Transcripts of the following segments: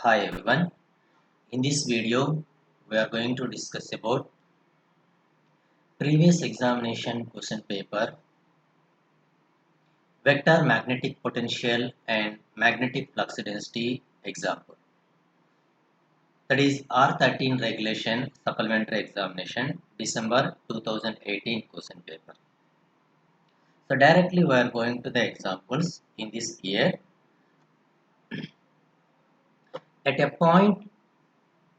Hi everyone. In this video, we are going to discuss about previous examination question paper, vector magnetic potential and magnetic flux density example. That is R13 regulation supplementary examination, December 2018 question paper. So directly we are going to the examples in this year. At a point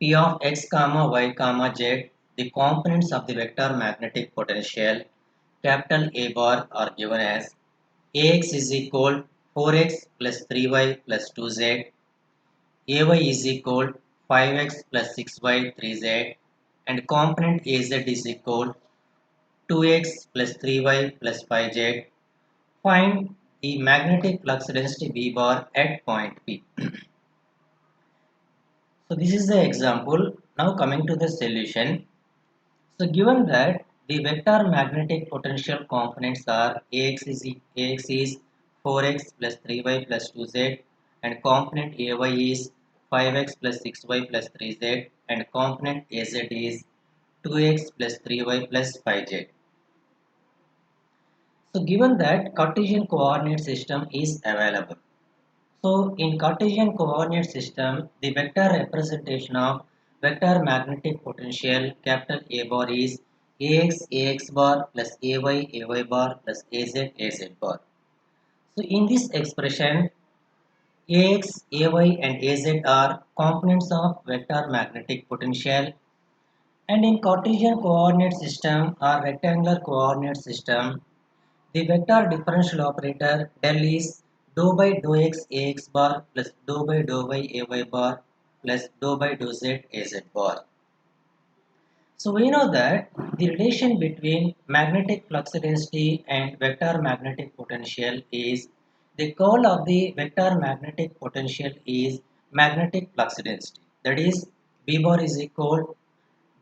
P of x comma y comma z, the components of the vector magnetic potential capital A bar are given as Ax is equal 4x plus 3y plus 2z, Ay is equal 5x plus 6y 3z, and component Az is equal 2x plus 3y plus 5z. Find the magnetic flux density B bar at point P. So this is the example. Now coming to the solution. So given that the vector magnetic potential components are Ax is 4x plus 3y plus 2z and component Ay is 5x plus 6y plus 3z and component Az is 2x plus 3y plus 5z. So given that Cartesian coordinate system is available. So in Cartesian coordinate system, the vector representation of vector magnetic potential capital A bar is Ax bar plus Ay bar plus Az bar. So in this expression, Ax, Ay and Az are components of vector magnetic potential, and in Cartesian coordinate system or rectangular coordinate system, the vector differential operator del is dou by dou x Ax bar plus dou by dou y Ay bar plus dou by dou z Az bar. So we know that the relation between magnetic flux density and vector magnetic potential is the curl of the vector magnetic potential is magnetic flux density. That is B bar is equal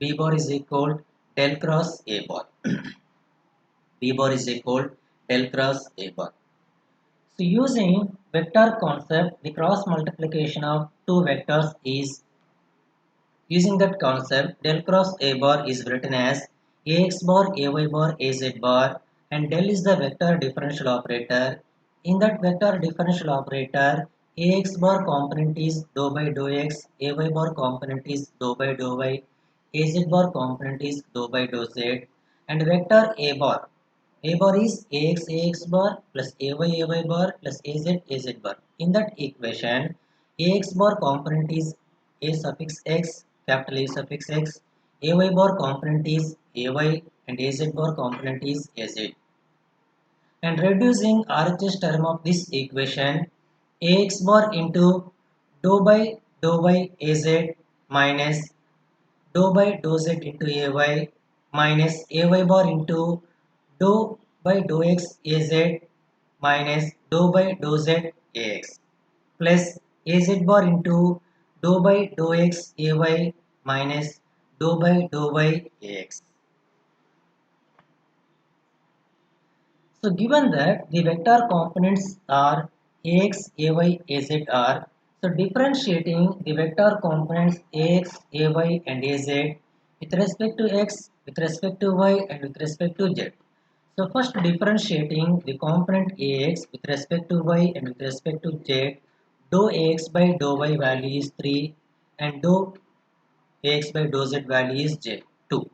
del cross A bar. B bar is equal del cross A bar. So using vector concept, the cross multiplication of two vectors is using that concept, del cross A bar is written as Ax bar, Ay bar, Az bar, and del is the vector differential operator. In that vector differential operator, Ax bar component is dou by dou x, Ay bar component is dou by dou y, Az bar component is dou by dou z, and vector A bar is Ax bar plus Ay bar plus Az bar. In that equation, Ax bar component is A suffix x, capital A suffix x, Ay bar component is Ay, and Az bar component is Az. And reducing RHS term of this equation, Ax bar into dou by dou y Az minus dou by dou z into Ay minus Ay bar into dou by dou x Az minus dou by dou z Ax plus Az bar into dou by dou x Ay minus dou by dou y Ax. So given that the vector components are Ax, Ay, Az are, so differentiating the vector components Ax, Ay and Az with respect to x, with respect to y and with respect to z. So first differentiating the component Ax with respect to y and with respect to z, dou Ax by dou y value is 3 and dou Ax by dou z value is 2.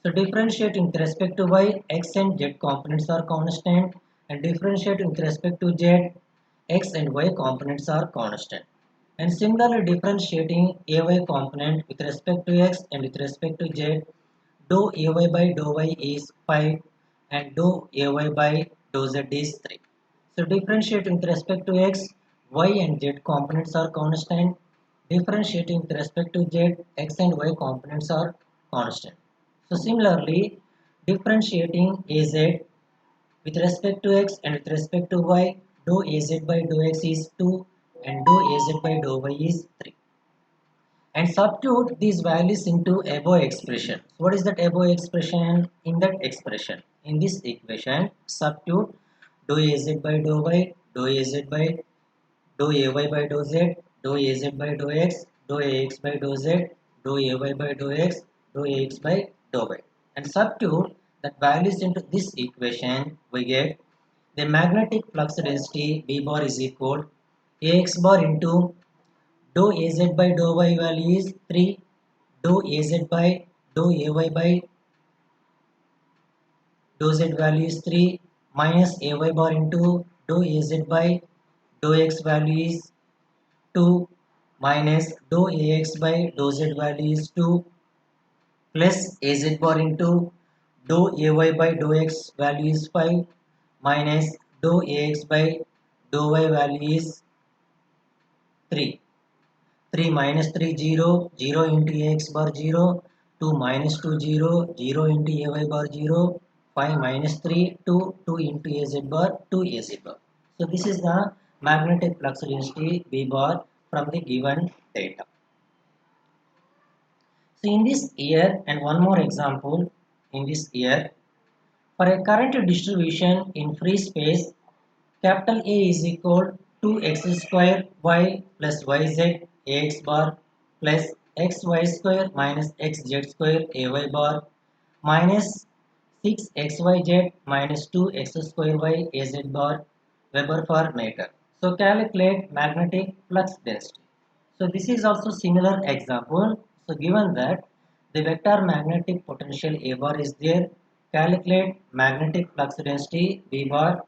So differentiate with respect to y, x and z components are constant, and differentiate with respect to z, x and y components are constant. And similarly differentiating ay component with respect to x and with respect to z, dou ay by dou y is 5 and dou ay by dou z is 3. So differentiating with respect to x, y and z components are constant. Differentiating with respect to z, x and y components are constant. So similarly, differentiating az with respect to x and with respect to y, dou az by dou x is 2 and dou az by dou y is 3. And substitute these values into above expression. So what is that above expression? In that expression, in this equation, substitute dou az by dou y, dou az by dou ay by dou z, dou az by dou x, dou ax by dou z, dou ay by dou x, dou ax by dou y. And substitute that values into this equation, we get the magnetic flux density B bar is equal ax bar into dou az by dou y value is 3, dou az by dou ay by dou z value is 3 minus ay bar into dou az by dou x value is 2 minus dou ax by dou z value is 2 plus az bar into dou ay by dou x value is 5 minus dou ax by dou y value is 3. 3 minus 3 0, 0 into ax bar 0, 2 minus 2 0, 0 into ay bar 0, 5 minus 3 2, 2 into az bar 2 az bar. So this is the magnetic flux density B bar from the given data. So in this year, and one more example in this year, for a current distribution in free space, capital A is equal to x square y plus yz ax bar plus xy square minus xz square ay bar minus 6xyz minus 2x square y az bar Weber per meter. So calculate magnetic flux density. So this is also similar example. So given that the vector magnetic potential A bar is there, calculate magnetic flux density B bar.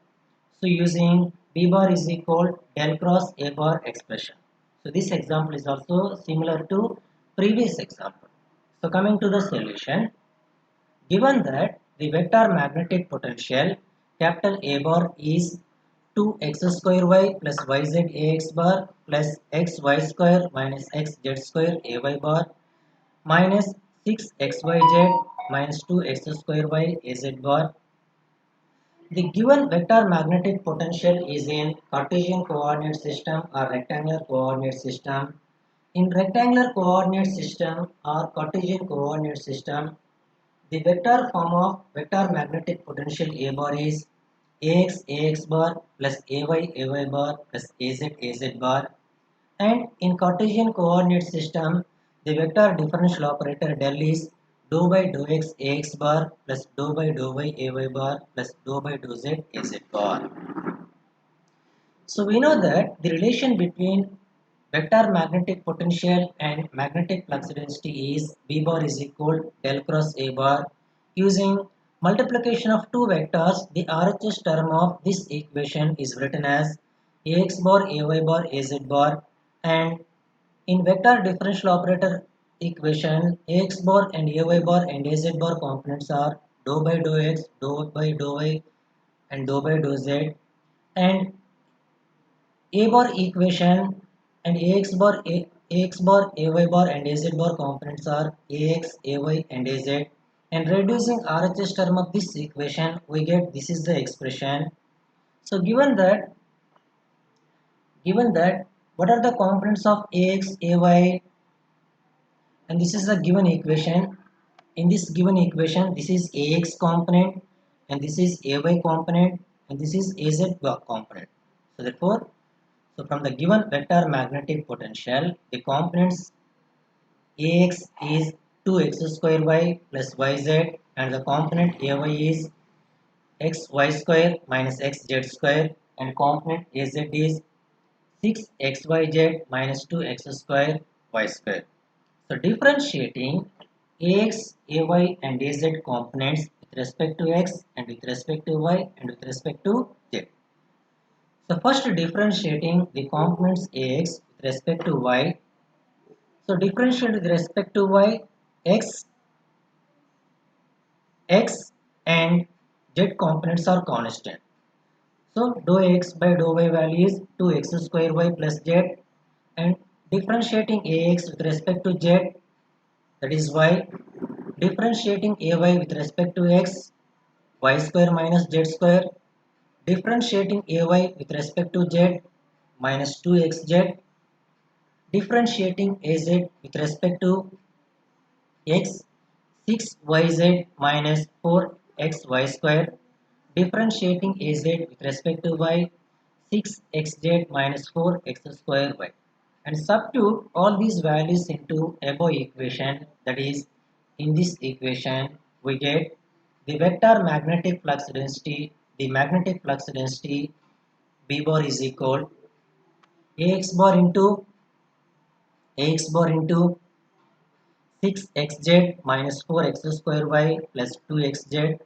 So using B bar is equal del cross A bar expression. So this example is also similar to previous example. So coming to the solution, given that the vector magnetic potential capital A bar is 2x square y plus yz ax bar plus xy square minus xz square ay bar minus 6xyz minus 2x square y az bar. The given vector magnetic potential is in Cartesian coordinate system or rectangular coordinate system. In rectangular coordinate system or Cartesian coordinate system, the vector form of vector magnetic potential A bar is ax bar plus ay bar plus az bar, and in Cartesian coordinate system the vector differential operator del is dou by dou x ax bar plus dou by dou y ay bar plus dou by dou z az bar. So we know that the relation between vector magnetic potential and magnetic flux density is B bar is equal del cross A bar. Using multiplication of two vectors, the RHS term of this equation is written as Ax bar, Ay bar, Az bar, and in vector differential operator equation, Ax bar and Ay bar and Az bar components are dou by dou x, dou by dou y, and dou by dou z, and a bar equation and ax bar, ay bar and az bar components are ax, ay and az, and reducing RHS term of this equation we get this is the expression. So given that what are the components of ax, ay, and this is the given equation. In this given equation this is ax component and this is ay component and this is az component. So therefore, so from the given vector magnetic potential, the components Ax is 2x square y plus yz, and the component Ay is xy square minus xz square, and component Az is 6xyz minus 2x square y square. So differentiating Ax, Ay and Az components with respect to x and with respect to y and with respect to z. So first differentiating the components Ax with respect to y. So differentiate with respect to y, x and z components are constant. So dou x by dou y value is 2x square y plus z, and differentiating Ax with respect to z, that is y, differentiating Ay with respect to x, y square minus z square, differentiating Ay with respect to z, minus 2xz, differentiating Az with respect to x, 6yz minus 4xy square, differentiating Az with respect to y, 6xz minus 4x square y, and substitute all these values into above equation, that is, in this equation we get the vector magnetic flux density, the magnetic flux density B bar is equal AX bar into AX bar into 6xz minus 4x square y plus 2xz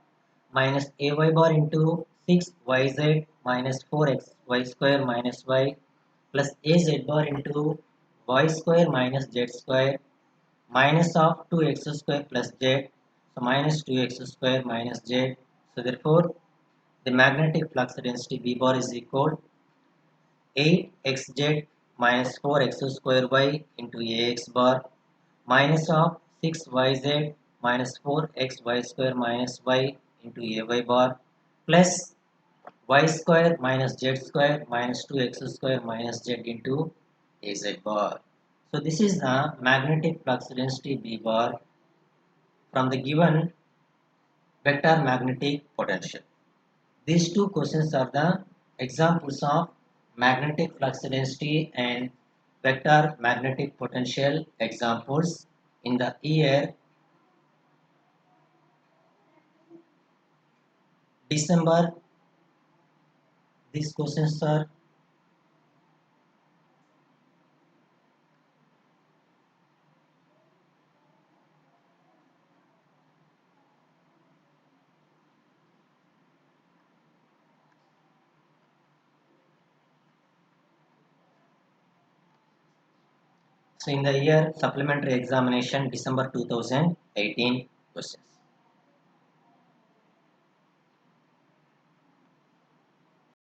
minus AY bar into 6yz minus 4xy square minus y plus AZ bar into y square minus z square minus of 2x square plus z, so minus 2x square minus z. So therefore the magnetic flux density B bar is equal 8xz minus 4x square y into AX bar minus of 6yz minus 4xy square minus y into AY bar plus y square minus z square minus 2x square minus z into AZ bar. So this is the magnetic flux density B bar from the given vector magnetic potential. These two questions are the examples of magnetic flux density and vector magnetic potential examples in the year December. These questions are so in the year supplementary examination December 2018 questions.